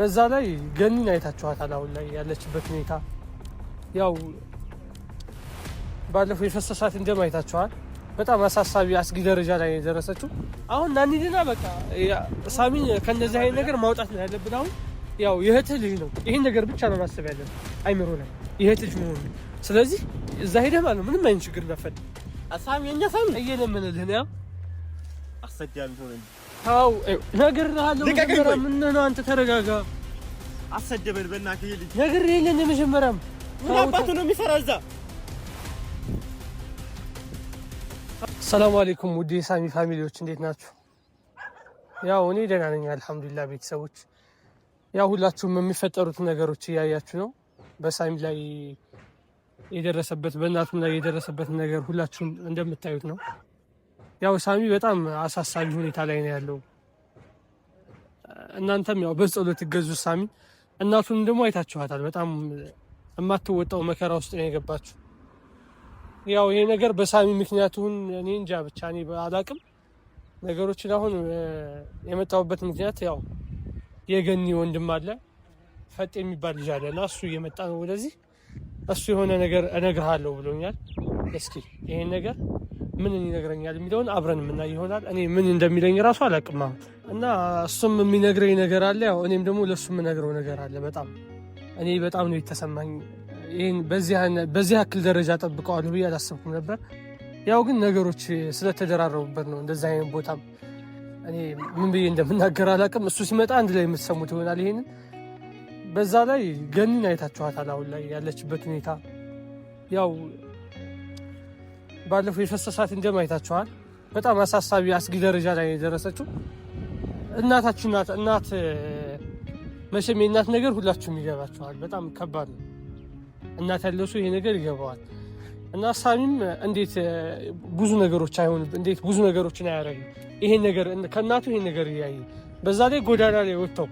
በዛ ላይ ገኒን አይታችኋታል አሁን ላይ ያለችበት ሁኔታ ያው ባለፈው የፈሰሳት እንደም አይታችኋል በጣም አሳሳቢ አስጊ ደረጃ ላይ የደረሰችው አሁን ናኒድና በቃ ሳሚን ከነዚህ አይነት ነገር ማውጣት ነው ያለብን አሁን ያው የእህት ልጅ ነው ይሄን ነገር ብቻ ነው ማሰብ ያለብን አይምሮ ላይ የእህት ልጅ መሆኑ ስለዚህ እዛ ሄደህ ማለት ምንም አይነት ችግር እንዳፈል ሳሚ የኛ ሳሚ እየለመነልህ ነው አሰጃም ሆነ አው ነገር አለው ምን ነው አንተ ተረጋጋ አሰደበል በእናትህ ይሄ ልጅ ነገር የለን የመጀመሪያም ምን አባቱ ነው የሚሰራ እዛ ሰላም አለይኩም ውድ የሳሚ ፋሚሊዎች እንዴት ናችሁ? ያው እኔ ደህና ነኝ አልহামዱሊላህ ቤተሰቦች ያው ሁላችሁም የሚፈጠሩት ነገሮች እያያችሁ ነው በሳሚ ላይ የደረሰበት በእናቱም ላይ የደረሰበት ነገር ሁላችሁም እንደምታዩት ነው ያው ሳሚ በጣም አሳሳቢ ሁኔታ ላይ ነው ያለው እናንተም ያው በጸሎት ትገዙ ሳሚ እናቱን ደግሞ አይታችኋታል በጣም የማትወጣው መከራ ውስጥ ነው የገባችው ያው ይሄ ነገር በሳሚ ምክንያቱን እኔ እንጃ ብቻ እኔ አላቅም ነገሮችን አሁን የመጣውበት ምክንያት ያው የገኒ ወንድም አለ ፈጥ የሚባል ልጅ አለና እሱ እየመጣ ነው ወደዚህ እሱ የሆነ ነገር እነግርሃለሁ ብሎኛል እስኪ ይሄን ነገር ምን ይነግረኛል የሚለውን አብረን ምን ይሆናል እኔ ምን እንደሚለኝ ራሱ አላቅም እና እሱም የሚነግረኝ ነገር አለ ያው እኔም ደግሞ ለሱ የምነግረው ነገር አለ በጣም እኔ በጣም ነው የተሰማኝ ይሄን በዚህ አክል ደረጃ ጠብቀዋለሁ ብዬ አላሰብኩም ነበር ያው ግን ነገሮች ስለተደራረቡበት ነው እንደዛ አይነት ቦታም እኔ ምን ብዬ እንደምናገር አላቅም እሱ ሲመጣ አንድ ላይ የምትሰሙት ይሆናል ይሄንን በዛ ላይ ገኒን አይታችኋታል አሁን ላይ ያለችበት ሁኔታ ያው ባለፈው የፈሰሳት እንደም አይታችኋል በጣም አሳሳቢ አስጊ ደረጃ ላይ የደረሰችው እናታችን ናት እናት መቼም የእናት ነገር ሁላችሁም ይገባችኋል በጣም ከባድ ነው እናት ያለው ሰው ይሄ ነገር ይገባዋል እና ሳሚም እንዴት ብዙ ነገሮች አይሆንም እንዴት ብዙ ነገሮችን አያረግም ይሄን ነገር ከእናቱ ይሄን ነገር ያይ በዛ ላይ ጎዳና ላይ ወጥተው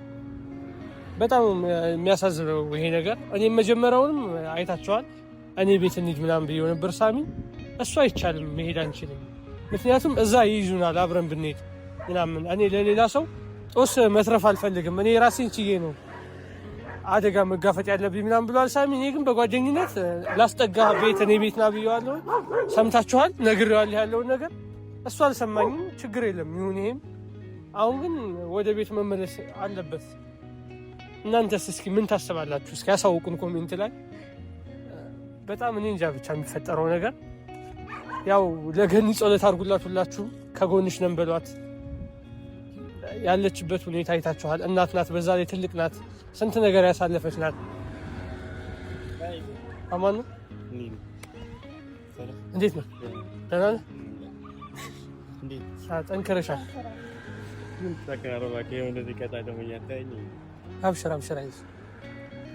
በጣም የሚያሳዝነው ይሄ ነገር እኔ መጀመሪያውንም አይታችኋል እኔ ቤት እንሂድ ምናምን ብዬው ነበር ሳሚ እሱ አይቻልም መሄድ አንችልም ምክንያቱም እዛ ይይዙናል አብረን ብንሄድ ምናምን እኔ ለሌላ ሰው ጦስ መትረፍ አልፈልግም እኔ ራሴን ችዬ ነው አደጋ መጋፈጥ ያለብኝ ምናምን ብሏል ሳሚ እኔ ግን በጓደኝነት ላስጠጋ ቤት እኔ ቤት ና ብዬዋለሁ ሰምታችኋል ነግሬዋለሁ ያለውን ነገር እሱ አልሰማኝም ችግር የለም ይሁን ይሄም አሁን ግን ወደ ቤት መመለስ አለበት እናንተስ እስኪ ምን ታስባላችሁ እስኪ ያሳውቁን ኮሜንት ላይ በጣም እኔ እንጃ ብቻ የሚፈጠረው ነገር ያው ለገኒ ጸሎት አድርጉላት ሁላችሁ ከጎንሽ ነን በሏት ያለችበት ሁኔታ አይታችኋል እናት ናት በዛ ላይ ትልቅ ናት ስንት ነገር ያሳለፈች ናት አማን ነው እንዴት ነው ደህና ነህ እንዴት ጠንክረሻል ምን ተከራረባ ከየው እንደዚህ ከታደመኛ ታይኝ አብሽር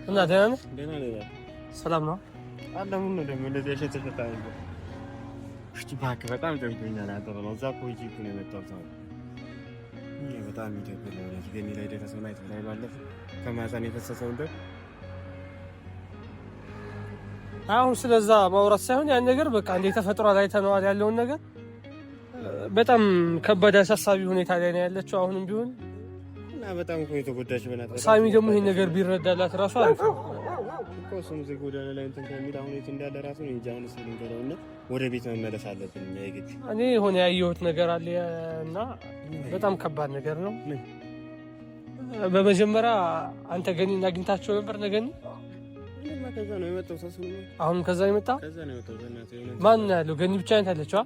እና ደህና ነህ ሰላም ነው አለሙ ነው ደግሞ እንደዚህ ተሸተታኝ እሺ ባክ በጣም ደንቆኛል አደረው እዛ ቆይጂ ነው የመጣው ሰው በጣም ይደብር ነው ገኒ ላይ ደረሰው ላይ ባለፈ ከማዛን የፈሰሰው እንደ አሁን ስለዛ ማውራት ሳይሆን ያን ነገር በቃ እንደ ተፈጥሯል አይተነዋል ያለውን ነገር በጣም ከባድ አሳሳቢ ሁኔታ ላይ ነው ያለችው አሁንም ቢሆን እና በጣም እኮ የተጎዳች በእናትህ ሳሚ ደግሞ ይሄን ነገር ቢረዳላት ራሱ አሪፍ ነው እኮ እሱም እዚህ ጎዳና ላይ እንትን ከሚል አሁን የት እንዳለ ራሱ ነው እንጂ አሁን እሱን ገረውና ወደ ቤት መመለስ አለብን ያይግድ እኔ ሆነ ያየሁት ነገር አለ እና በጣም ከባድ ነገር ነው በመጀመሪያ አንተ ገኒን አግኝታቸው ነበር ነገኒ ከዛ ነው የመጣው ሰው ነው አሁን ከዛ ነው የመጣው በእናትህ ማን ያለው ገኒ ብቻ ነው ያለችው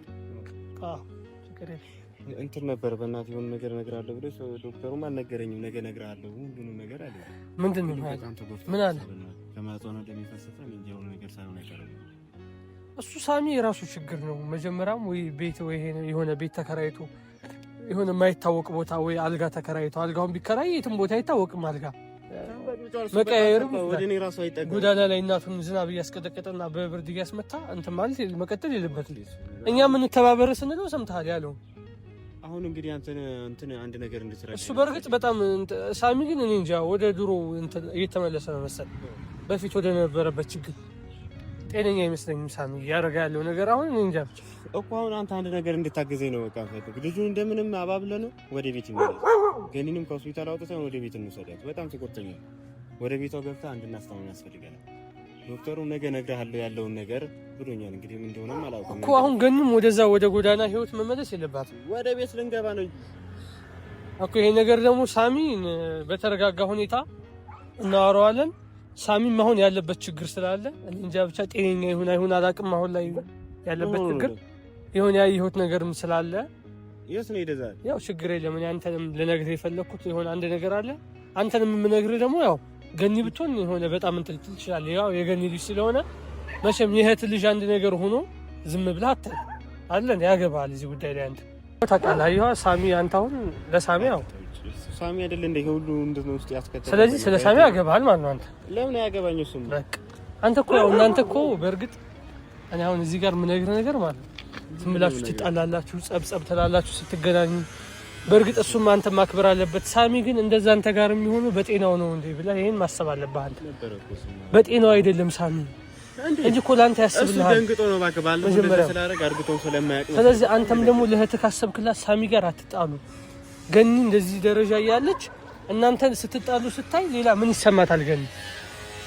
እንትን ነበር በእናትህ የሆነ ነገር እነግርሃለሁ ብሎ ዶክተሩም አልነገረኝም ነገ እነግርሃለሁ ሁሉንም ነገር አለ ምንድነው ምን አለ ከማህፀኗ እንደሚፈሰሰ እንጂ የሆነ ነገር ሳይሆን አይቀርም እሱ ሳሚ የራሱ ችግር ነው መጀመሪያም ወይ ቤት ወይ የሆነ ቤት ተከራይቶ የሆነ የማይታወቅ ቦታ ወይ አልጋ ተከራይቶ አልጋውን ቢከራይ የትም ቦታ አይታወቅም አልጋ መቀየርም ወደኔ ራሱ አይጠጋም ጎዳና ላይ እናቱን ዝናብ እያስቀጠቀጠና በብርድ እያስመታ እንትን ማለት መቀጠል የለበትም እኛ ምን ተባበረ ስንለው ሰምተሃል ያለው አሁን እንግዲህ አንተ አንድ ነገር እንድትረዳ እሱ በርግጥ በጣም ሳሚ ግን እኔ እንጃ ወደ ድሮ እየተመለሰ ነው መሰል በፊት ወደ ነበረበት ችግር ጤነኛ አይመስለኝም ሳሚ እያደረገ ያለው ነገር አሁን እኔ እንጃ እኮ አሁን አንተ አንድ ነገር እንድታገዘኝ ነው በቃ ፈልግ ልጁን እንደምንም አባብለህ ነው ወደ ቤት ይመለስ ገኒንም ከሆስፒታል አውጥተን ወደ ቤት እንውሰዳት በጣም ተቆጥተኛ ወደ ቤቷ ገብታ እንድናስታውና ያስፈልጋል ዶክተሩ ነገ እነግርሃለሁ ያለውን ነገር ብሎኛል እንግዲህ ምን እንደሆነም አላውቅም እኮ አሁን ገኒም ወደዛ ወደ ጎዳና ህይወት መመለስ የለባትም ወደ ቤት ልንገባ ነው እኮ ይሄ ነገር ደግሞ ሳሚ በተረጋጋ ሁኔታ እናወራዋለን ሳሚም አሁን ያለበት ችግር ስላለ እንጃ ብቻ ጤነኛ ይሁን አይሁን አላውቅም አሁን ላይ ያለበት ችግር ይሁን ያየሁት ነገርም ስላለ የስ ነው ይደዛል ያው ችግር የለም እኔ አንተንም ልነግርህ የፈለኩት ይሆን አንድ ነገር አለ አንተንም የምነግርህ ደግሞ ያው ገኒ ብትሆን የሆነ በጣም እንትን ትችላለህ ያው የገኒ ልጅ ስለሆነ መቼም የእህት ልጅ አንድ ነገር ሆኖ ዝም ብለህ አለን ያገባል እዚህ ጉዳይ ላይ አንተ ታውቃለህ ያው ሳሚ አንተ አሁን ለሳሚ ያው ሳሚ አይደል እንደ ሁሉ እንደዚህ ውስጥ ያስከተለ ስለዚህ ስለ ሳሚ ያገባል ማለት ነው አንተ ለምን ያገባኝ እሱም በቃ አንተ እኮ ያው እናንተ እኮ በእርግጥ እኔ አሁን እዚህ ጋር የምነግርህ ነገር ማለት ዝም ብላችሁ ትጣላላችሁ ጸብጸብ ትላላችሁ ስትገናኙ በእርግጥ እሱም አንተ ማክበር አለበት ሳሚ ግን እንደዛ አንተ ጋር የሚሆነው በጤናው ነው እንዴ ብለህ ይሄን ማሰብ አለብህ አንተ በጤናው አይደለም ሳሚ እንጂ እኮ ላንተ ያስብልሃል እሱ ደንግጦ ነው ባከ ባለው ስለላረግ አርግቶው ስለማያውቅ ስለዚህ አንተም ደግሞ ለእህትህ ካሰብክላት ሳሚ ጋር አትጣሉ ገኒ እንደዚህ ደረጃ ያለች እናንተ ስትጣሉ ስታይ ሌላ ምን ይሰማታል ገኒ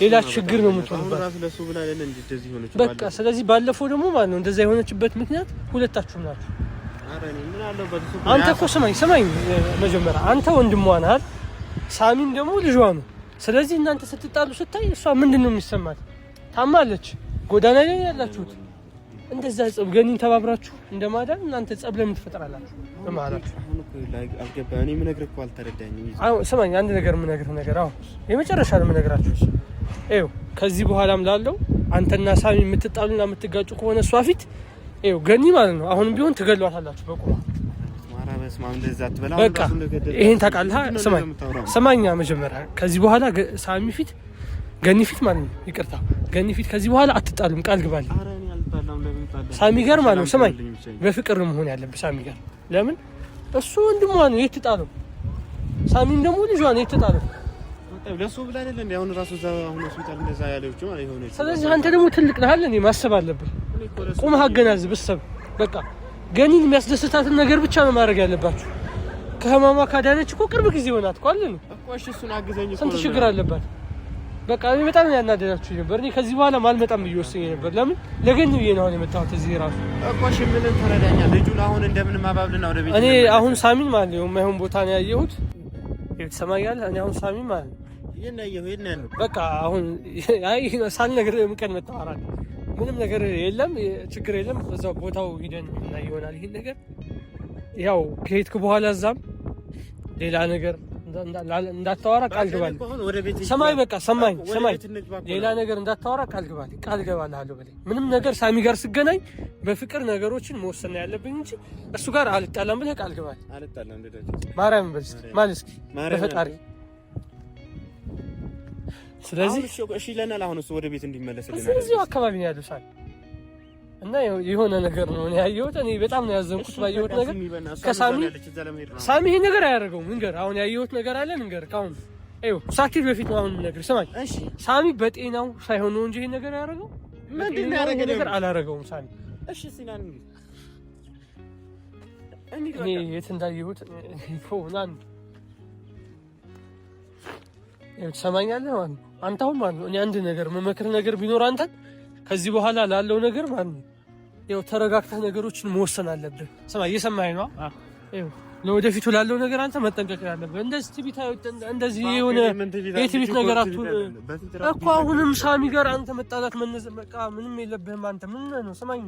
ሌላ ችግር ነው የምትሆንበት አሁን ራስ ለሱ ብላ አይደል እንደዚህ ሆነች በቃ ስለዚህ ባለፈው ደግሞ ማለት ነው እንደዛ የሆነችበት ምክንያት ሁለታችሁም ናችሁ አረኔ ምን አለበት አንተ እኮ ስማኝ መጀመሪያ አንተ ወንድሟ ነህ ሳሚን ደግሞ ልጇ ነው ስለዚህ እናንተ ስትጣሉ ስታይ እሷ ምንድነው የሚሰማት ታማለች ጎዳና ላይ ያላችሁት እንደዛ ጸብ ገኒን ተባብራችሁ እንደማዳን እናንተ ጸብ ለምን ትፈጥራላችሁ በማላችሁ አልገባኝ እኔ ምን ነገር እኮ አልተረዳኝም አሁን ስማኝ አንድ ነገር ምን ነገር አሁን የመጨረሻ ነው የምነግራችሁ ኤው ከዚህ በኋላም ላለው አንተና ሳሚ የምትጣሉና የምትጋጩ ከሆነ እሷ ፊት ኤው ገኒ ማለት ነው አሁንም ቢሆን ትገሏታላችሁ በቁማ ማራበስ ማም እንደዛ አትበላ በቃ ይሄን ታውቃለህ ስማኛ መጀመሪያ ከዚህ በኋላ ሳሚ ፊት ገኒ ፊት ማለት ነው ይቅርታ ገኒ ፊት ከዚህ በኋላ አትጣሉም ቃል ግባልኝ ሳሚ ጋር ማለት ነው ስማኝ በፍቅር ነው መሆን ያለብህ ሳሚ ጋር ለምን እሱ ወንድሟ ነው የትጣለው ሳሚን ደግሞ ልጇ ነው የትጣለው ለሱ ብላ አይደል እንዴ አሁን ራሱ እዛ አሁን ሆስፒታል እንደዛ ያለችው ማለት ይሆነ ስለዚህ አንተ ደግሞ ትልቅ ነህ አይደል ማሰብ አለብህ ቁመህ አገናዝብ በሰብ በቃ ገኒን የሚያስደስታትን ነገር ብቻ ነው ማድረግ ያለባችሁ ከህማማ ካዳነች እኮ ቅርብ ጊዜ ሆናት እኮ አይደል እኮ እሺ እሱን አግዘኝ እኮ ስንት ችግር አለባት በቃ እኔ በጣም ያናደዳችሁ ነበር እኔ ከዚህ በኋላ ማልመጣም ብዬወስኝ ነበር ለምን ለገኒ ብዬ ነው የመጣሁት እዚህ ራሱ እኮ እሺ ምን ተረዳኛ ልጁን አሁን እንደምንም አባብልና ወደ ቤት እኔ አሁን ሳሚን ማለት ነው የማይሆን ቦታ ነው ያየሁት የተሰማኛል እኔ አሁን ሳሚን ማለት ነው በቃ አሁን አይ ሳልነግርህ ምቀን መጣራል ምንም ነገር የለም ችግር የለም እዛው ቦታው ሄደን እና ይሆናል ይሄን ነገር ያው ከሄድክ በኋላ እዛም ሌላ ነገር እንዳታወራ ቃል ግባልኝ ሰማይ በቃ ሰማኝ ሌላ ነገር እንዳታወራ ቃል ግባልሃለሁ በለኝ ምንም ነገር ሳሚ ጋር ስገናኝ በፍቅር ነገሮችን መወሰን ያለብኝ እንጂ እሱ ጋር አልጣላም ብለህ ቃል ግባልኝ አልጣላም እንደዚህ ማርያም በልስ ማለት በፈጣሪ ስለዚህ እሺ ለናል አሁን እሱ ወደ ቤት እንዲመለስልን ስለዚህ አካባቢ ነው ያለው ሳሚ እና የሆነ ነገር ነው እኔ ያየሁት እኔ በጣም ነው ያዘንኩት ባየሁት ነገር ከሳሚ ይሄ ነገር አያደርገውም እንገር አሁን ያየሁት ነገር አለ እንገር ካሁን አይው ሳኪት በፊት ነው አሁን ነገር ስማኝ እሺ ሳሚ በጤናው ሳይሆን ነው እንጂ ይሄ ነገር ያደርገው ምንድነው ያደረገው ነገር አላደረገውም ሳሚ እሺ ሲናን እኔ የት እንዳየሁት ይፎናን ሰማኛለህ ማለት አንተ አሁን ማለት እኔ አንድ ነገር መመክር ነገር ቢኖር አንተ ከዚህ በኋላ ላለው ነገር ማለት ነው ያው ተረጋግተህ ነገሮችን መወሰን አለብህ ስማ እየሰማኸኝ ነው አይው ለወደፊቱ ላለው ነገር አንተ መጠንቀቅ ያለብህ እንደዚህ የሆነ የትቢት ነገራቱ እኮ አሁንም ሳሚ ጋር አንተ መጣላት መነዘመቃ ምንም የለብህም አንተ ምን ነው ስማኝ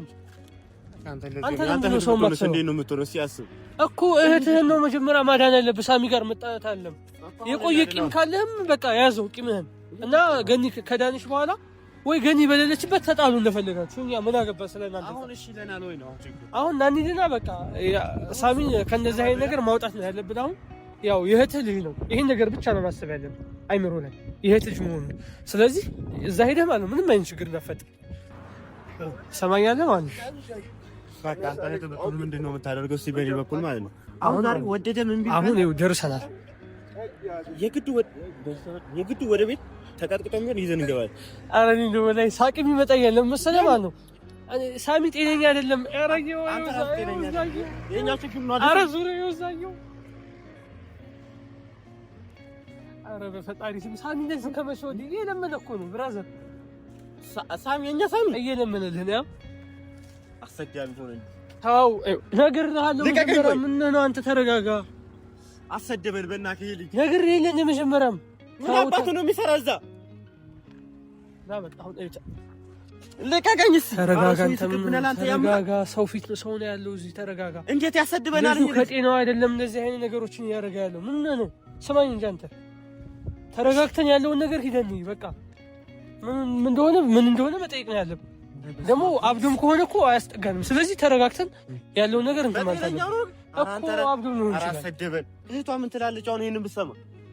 አንተ ነው ሰው ማለት እንዴት ነው የምትሆነው ሲያስብ እኮ እህትህን ነው መጀመሪያ ማዳን ያለብህ ሳሚ ጋር መጣላት አለም የቆየ ቂም ካለህም በቃ ያዘው ቂምህን እና ገኒ ከዳንሽ በኋላ ወይ ገኒ በሌለችበት ተጣሉ እንደፈለጋችሁ እኛ ምን አገባ ስለናንተ አሁን እሺ ለናል ወይ ነው አሁን ናኒና በቃ ሳሚ ከነዚህ አይነት ነገር ማውጣት ነው ያለብን አሁን ያው የእህትህ ልጅ ነው ይሄን ነገር ብቻ ነው ማሰብ ያለብን አይምሮ ላይ የእህትህ ልጅ መሆኑ ስለዚህ እዛ ሄደህ ማለት ምንም አይነት ችግር እንዳፈጠር ሰማኛለህ ማለት በቃ አንተ ምንድነው የምታደርገው ሲበሪ በኩል ማለት ነው አሁን ዛሬ ወደደ ምን ቢል አሁን ይኸው ደርሰናል የግድ ወደ ቤት ተቀጥቅጠን ግን ይዘን እንገባለን። ኧረ እኔ እንደው ላይ ሳቅ የሚመጣ የለም መሰለህ ማለት ነው። ሳሚ ጤነኛ አይደለም። ኧረ የኛ ችግር ነው። ኧረ ዙሪያ ይወዛየው። ኧረ በፈጣሪ ስም ሳሚ እንደዚህ ከመቼ ወዲህ እየለመነ እኮ ነው ብራዘር። ሳሚ የኛ ሳሚ እየለመነልህ ነው። አሰዳቢ ሆነ። ታው ነግሬሃለሁ። ምን ነው አንተ ተረጋጋ። አሰደበን በእናትህ ልጅ ነግሬህ የለ መጀመሪያም ምን አባቱ ነው የሚሰራ እዛ? ዳበቃ አሁን እጫ ለቀቀኝ። ተረጋጋ። ተረጋጋ። ሰው ፊት ሰው ነው ያለው እዚህ። ተረጋጋ። እንዴት ያሰድበናል? ልጁ ከጤናው አይደለም እንደዚህ አይነት ነገሮችን እያደረገ ያለው ምን ነው? ስማኝ እንጂ አንተ ተረጋግተን ያለውን ነገር ሂደን በቃ ምን እንደሆነ መጠየቅ ነው ያለብን። ደግሞ አብዱም ከሆነ እኮ አያስጠጋንም። ስለዚህ ተረጋግተን ያለውን ነገር እንትን ማለት ነው እኮ። አብዱም ነው እንጂ አሰደበን። እህቷ ምን ትላለች አሁን? ይሄንን ብትሰማ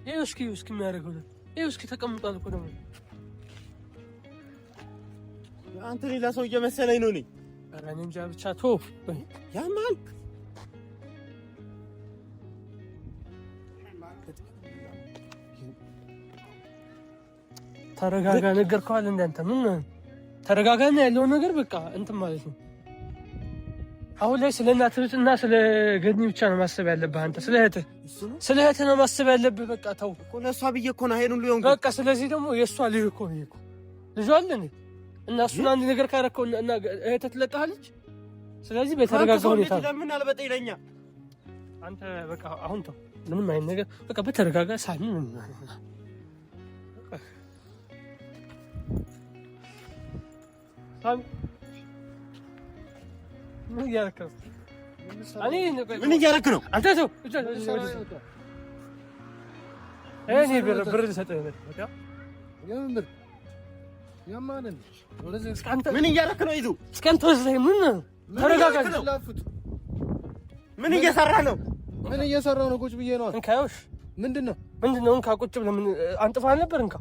ይኸው እስኪ የሚያደርገው ነው። ይኸው እስኪ ተቀምጧል እኮ ደግሞ አንተ ሌላ ሰው እየመሰለኝ ነው። እኔ ኧረ እኔ እንጃ ብቻ ተው። ያማል ተረጋጋ። ነገርኩህ እንዳንተ ምን ተረጋጋና ያለውን ነገር በቃ እንትን ማለት ነው። አሁን ላይ ስለ እናትህና ስለ ገኒ ብቻ ነው ማሰብ ያለብህ አንተ። ስለ እህትህ ነው ማሰብ ያለብህ። በቃ ተው እኮ ለእሷ ብዬ እኮ ነው ይሄን ሁሉ ይሆን በቃ። ስለዚህ ደግሞ የእሷ ልጅ እኮ ነው እኮ ልጇ አለን እና እሱን አንድ ነገር ካረከው እና እህትህ ትለቅሃለች። ስለዚህ በተረጋጋ ሁኔታ ለምን አልበጠ ይለኛ አንተ በቃ አሁን ተው ምንም አይነት ነገር በቃ በተረጋጋ ሳሚ ምን እያደረክ ነው አንተ? ተው እኔ ብር ልሰጥህ ነው። ምን እያደረክ ነው? ይዙ እስከንተ ምን ተረጋጋ። ምን እየሰራህ ነው? ምን እየሰራሁ ነው? ቁጭ ብዬ ነው። እንካዮሽ ምንድነው? እንካ ቁጭ ብለህ ምን አንጥፋ ነበር? እንካ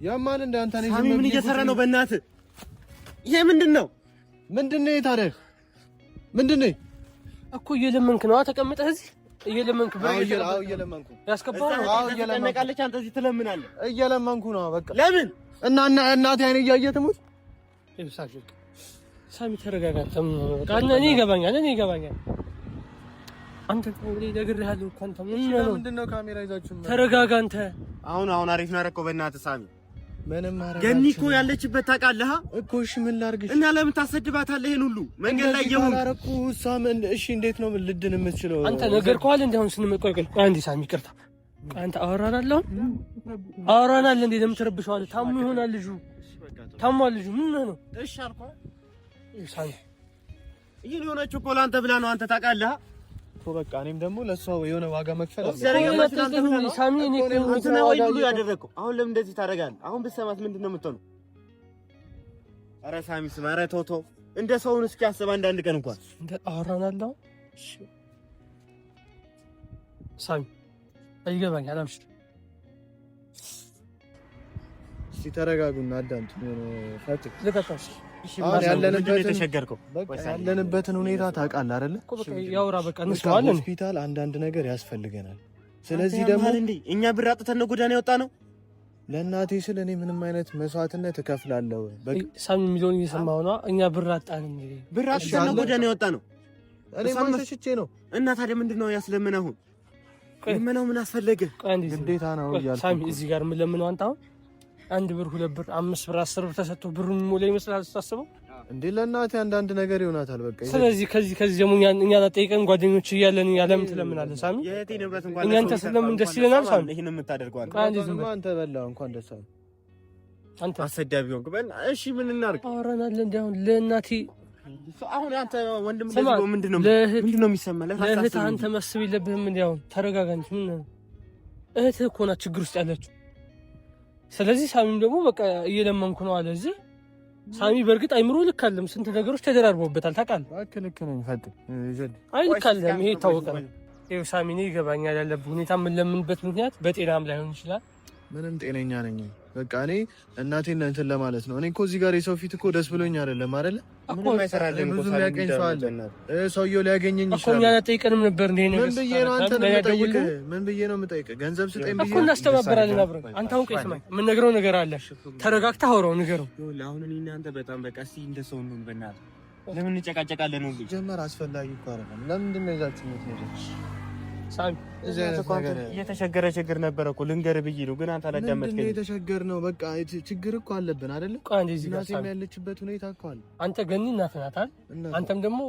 ያማን እንደ አንተ ነው። ምን እየሰራህ ነው? በእናትህ ይሄ ምንድነው? ምንድነው? ታዲያ ምንድነው እኮ እየለመንክ ነው። ተቀምጠህ እዚህ እየለመንክ እየለመንኩ ያስገባው ነው። እየለመንካለች። አንተ እዚህ ትለምናለህ። እየለመንኩ ነው። በቃ ለምን እናቴ አይኔ እያየ ትሙት። ሳሚ ተረጋጋ። እኔ ይገባኛል። አንተ ነግሬሃለሁ እኮ አንተ ምንድነው ካሜራ ይዛችሁ? ተረጋጋ አንተ። አሁን አሪፍ ነው ያደረከው። በእናትህ ሳሚ ምንም ማረጋ ገኒ እኮ ያለችበት ታውቃለህ እኮ። እሺ ምን ላድርግሽ? እና ለምን ታሰድባታለህ? ይሄን ሁሉ መንገድ ላይ ይሁን አረኩ ሳምን። እሺ እንዴት ነው ልድን የምትችለው? አንተ ነገር ከዋል እንደሆነ ስንመቆልቆል አንዴ ሳሚ ይቅርታ። አንተ አወራናለሁ እንዴ? ለምን ትረብሸዋለህ? ታሙ ይሆናል ልጁ። ታሟል ልጁ። ምን ነው? እሺ አልኳ። ሳሚ ይሄን የሆነችው እኮ ለአንተ ብላ ነው። አንተ ታውቃለህ እኮ። በቃ እኔም ደግሞ ለሷ የሆነ ዋጋ መክፈል አለ። ሳሚ እኔ አንተ ነው ወይ ሁሉ ያደረከው? አሁን ለምን እንደዚህ ታደርጋለህ? አሁን ብትሰማት ምንድን ነው የምትሆነው? ኧረ ሳሚ ስማ። ኧረ ተው እንደ ሰውን እስኪ አስብ አንዳንድ ቀን እንኳን እንደ አወራናለሁ። እሺ ሳሚ አይገባኛል። አምሽት እስቲ ተረጋጉና አዳምጡ። ፈትክ ለካታሽ ያለንበትን ሁኔታ ታውቃለህ አይደለ? ያውራ በቃ እንስማለን። ሆስፒታል አንዳንድ ነገር ያስፈልገናል። ስለዚህ ደግሞ እኛ ብር አጥተን ነው ጎዳና የወጣ ነው። ለእናቴ ስለ እኔ ምንም አይነት መስዋዕትነት እከፍላለሁ። ሳሚ የሚለውን እየሰማሁ ነው። እኛ ብር አጣን። ብር አጥተን ነው ጎዳና የወጣ ነው። እኔ ማንተሽቼ ነው። እና ታዲያ ምንድን ነው ያስለምነው? አሁን ለምነው ምን አስፈለገ? ግዴታ ነው እያልኩ ሳሚ እዚህ ጋር ምን ለምነው አንተ አሁን 1 ብር 2 ብር 5 ብር 10 ብር ተሰጥቶ ብሩን ሞላ ይመስላል ስታስበው? እንዴ ለእናቴ አንዳንድ ነገር ይሆናታል። በቃ ስለዚህ ከዚህ ደግሞ እኛ ጠይቀን ጓደኞች እያለን ያለም ትለምናለህ ሳሚ? የእህቴ ንብረት እንኳን እኛን ተስለምን ደስ ይለናል ሳሚ። ይሄን የምታደርገው አንተ በላው እንኳን ደስ አለ። አንተ አሰዳቢ ሆንክ። እሺ ምን እናድርግ? አወራናል እንዴ አሁን ለእናቴ። አሁን አንተ ወንድም ደግሞ ምንድነው የሚሰማህ? ለእህትህ አንተ ማሰብ የለብህም እንዴ? አሁን ተረጋጋ እንጂ ምን እህትህ እኮ ናት ችግር ውስጥ ያለችው። ስለዚህ ሳሚም ደግሞ በቃ እየለመንኩ ነው አለ እዚህ። ሳሚ በእርግጥ አይምሮ ልክ አለም። ስንት ነገሮች ተደራርበውበታል ታውቃለህ። ልክ ነኝ ፈጥ አይ ልክ አለም። ይሄ ይታወቃል። ይኸው ሳሚ እኔ ይገባኛል ያለብህ ሁኔታ። ምን ለምንበት ምክንያት በጤናም ላይሆን ይችላል። ምንም ጤነኛ ነኝ። በቃ እኔ እናቴን እንትን ለማለት ነው። እኔ እኮ እዚህ ጋር የሰው ፊት እኮ ደስ ብሎኝ አይደለም አይደለ? ምንም አይሰራልኝ ብዙ የሚያቀኝ ሰው አለ። ሰውየው ሊያገኘኝ ይችላል እኮ እኛ ጠይቀንም ነበር እንዴ ነው። ምን ብዬ ነው አንተ ነው የምጠይቅህ? ምን ብዬ ነው የምጠይቅህ? ገንዘብ ስጠኝ ብዬ እኮ እናስተባበራለን አብረን። አንተ አውቀህ ይስማኝ፣ የምንነግረው ነገር አለ። ተረጋግተህ አውራው ንገረው። አሁን እኔ እና አንተ በጣም በቃ እስኪ እንደ ሰው ነው። በእናትህ ለምን እንጨቃጨቃለን? ነው ጀመር አስፈላጊ እኮ አይደለም። ለምንድን ነው ይዛችሁ የምትሄዱት? ሳሚ የተቸገረ ችግር ነበረ እኮ ልንገርህ ብዬ ነው፣ ግን አንተ አላዳመጥከኝ። ምንድን ነው የተቸገርነው? በቃ ችግር እኮ አለብን አይደለ? እናቴም ያለችበት ሁኔታ እኮ አለ። አንተ ገኒ እናት ናት አይደል? አንተም ደግሞ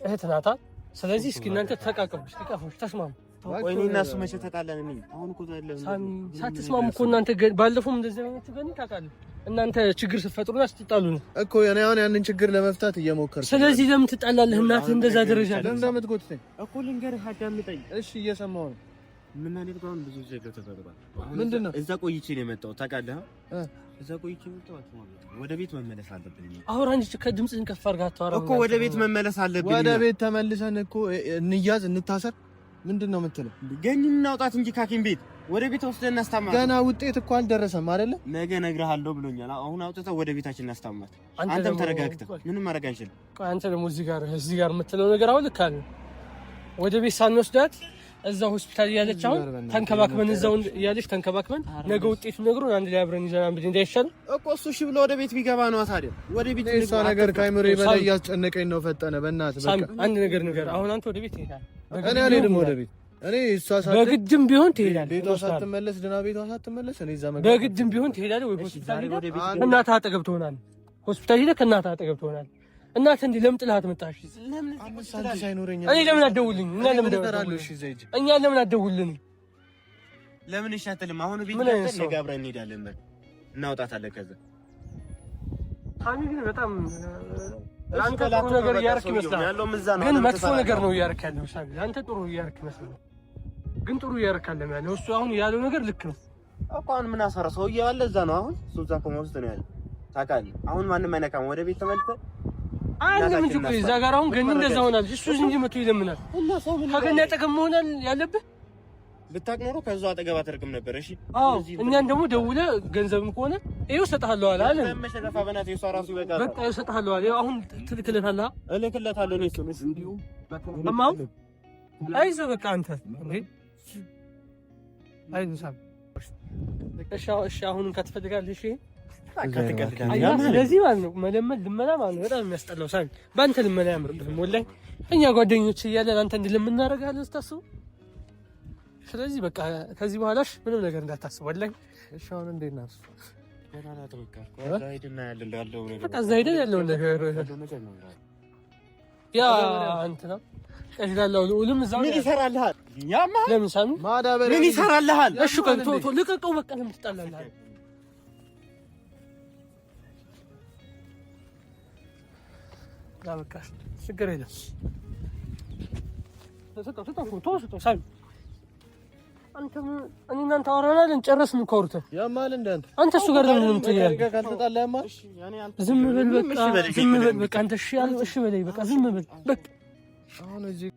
እህት ናት አይደል? ስለዚህ እስኪ እናንተ ተቃቀሙ፣ እስኪ ቀፎች ተስማሙ። ወይኔ እና እሱ መቼ ተጣላን? እኔ አሁን እኮ ሳትስማሙ እኮ እናንተ ባለፈው እንደዚህ አይነት ገኒ ታውቃለህ። እናንተ ችግር ስትፈጥሩና ስትጣሉ ነው እኮ እኔ አሁን ያንን ችግር ለመፍታት እየሞከርኩ። ስለዚህ ለምን ትጣላለህ? እናትህ እንደዛ ደረጃ ለምን እንደምትጎትተኝ እኮ ልንገርህ፣ አዳምጠኝ እሺ። እየሰማሁ ነው። ምን አይነት ጋር ብዙ ጊዜ ተፈጥሯል። ምንድን ነው? እዛ ቆይቼ ነው የመጣሁት ታውቃለህ። እዛ ቆይቼ የመጣሁት ወደ ቤት መመለስ አለብኝ። አውራ እንጂ ከድምፅህን ከፍ አድርገህ አታወራ እኮ። ወደ ቤት መመለስ አለብኝ። ወደ ቤት ተመልሰን እኮ እንያዝ እንታሰር። ምንድን ነው የምትለው? ገኝ እናውጣት እንጂ ካኪም ቤት ወደ ቤት ወስደን እናስታማት። ገና ውጤት እኮ አልደረሰም አይደለ? ነገ እነግርሃለሁ ብሎኛል። አሁን አውጥተው ወደ ቤታችን እናስታማት። አንተም ተረጋግተህ ምንም ማድረግ አንችልም። አንተ ደግሞ እዚህ ጋር የምትለው ነገር አሁን ልክ አይደለም። ወደ ቤት ሳንወስዳት እዛው ሆስፒታል እያለች አሁን ተንከባክበን እዛው እያለች ተንከባክበን ነገ ውጤቱን ነግሮን አንድ ላይ አብረን ይዘናል ብዬ እንዳይሻል እኮ እሱ እሺ ብሎ ወደ ቤት ቢገባ ነው ታዲያ። ወደ ቤት እሷ ነገር ካይምሮ በላይ እያስጨነቀኝ ነው። ፈጠነ በእናትህ በቃ አንድ ነገር አሁን አንተ ወደ ቤት ትሄዳለህ። እኔ አልሄድም ወደ ቤት። እኔ እሷ በግድም ቢሆን ትሄዳለህ። ቤቷ ሳትመለስ ድና ቤቷ ሳትመለስ እኔ እዛ በግድም ቢሆን ትሄዳለህ ወይ ሆስፒታል ሄደህ እናትህ አጠገብ ትሆናለህ። ሆስፒታል ሄደህ ከእናትህ አጠገብ ትሆናለህ። እናትህ እንዲህ ለምን ጥላት መጣሽ? እኔ ለምን አትደውልልኝ? እኛ ለምን አትደውልልኝ? ለምን ይሻተልም? አሁን ቤት መጥተን ነገ አብረን እንሄዳለን። እናውጣታለን። ከዛ ታሚ ግን በጣም አንተ ጥሩ ነገር እያደረክ ይመስላል፣ ግን መጥፎ ነገር ነው እያደረክ ያለው። ሳሚ አንተ ጥሩ እያደረክ ይመስላል፣ ግን ጥሩ እያደረክ ያለው እሱ አሁን ያለው ነገር ልክ ነው እኮ። አሁን ምን አሰራ ሰውዬው አለ እዛ ነው። አሁን እሱ እዛ ከመውስጥ ነው ያለው ታውቃለህ። አሁን ማንም አይነካም። ወደ ቤት ተመልሰን አንድ ምን ችግር እዛ ጋር አሁን ገኒ እንደዛ ሆናለች። እሱ እንጂ መቶ ይለምናል። ከገኒ አጠገብ መሆናል ያለብህ ብታውቅ ኖሮ ከዛው አጠገብ አትርቅም ነበር። እሺ አዎ፣ እኛን ደግሞ ደውለህ ገንዘብም ከሆነ ይኸው እሰጥሃለሁ አለ አለ። መሸነፋ በእናትህ የእሷ እራሱ ይበቃል። በቃ ይኸው እሰጥሃለሁ አለ። አሁን ትልክለታለህ። እልክለታለሁ ነው እሱ እንዲሁ እማው አይዞህ በቃ አንተ እንዴ አይዞህ ሳም እሺ አሁን ከትፈልጋለህ እሺ ስለዚህ ማለት ነው መለመን ልመና ማለት ነው በጣም የሚያስጠላው። ሳሚ በአንተ ልመና ያምርብህም ወላሂ። እኛ ጓደኞች እያለን አንተ እንድለምን እናደርጋለን ስታስቡ። ስለዚህ በቃ ከዚህ በኋላሽ ምንም ነገር እንዳታስብ ወላሂ። እሺ አሁን እንዴት ናት? እዛ ሄድና ያለው ነገር በቃ እዛ ሄደን ያለውን ነገር ያ እንትና ቀሽላላው ሁሉም እዛው ምን ይሰራልሃል? ያማ ለምን ሳሚ ማዳበሪያ ምን ይሰራልሃል? እሺ ቶ ልቀቀው በቃ ለምን ትጣላለህ? በቃ ችግር የለም። ተሰጠው ሳሚ አንተ እኔ እናንተ አወራናል እንጨረስን እኮ አውርተን ያማል እንዳንተ አንተ እሱ ጋር ለምን የምትያለህ? ካልተጣላ ያማል። ዝም በል በቃ ዝም በል በቃ አንተ እሺ በለኝ በቃ ዝም በል በቃ አሁን እዚህ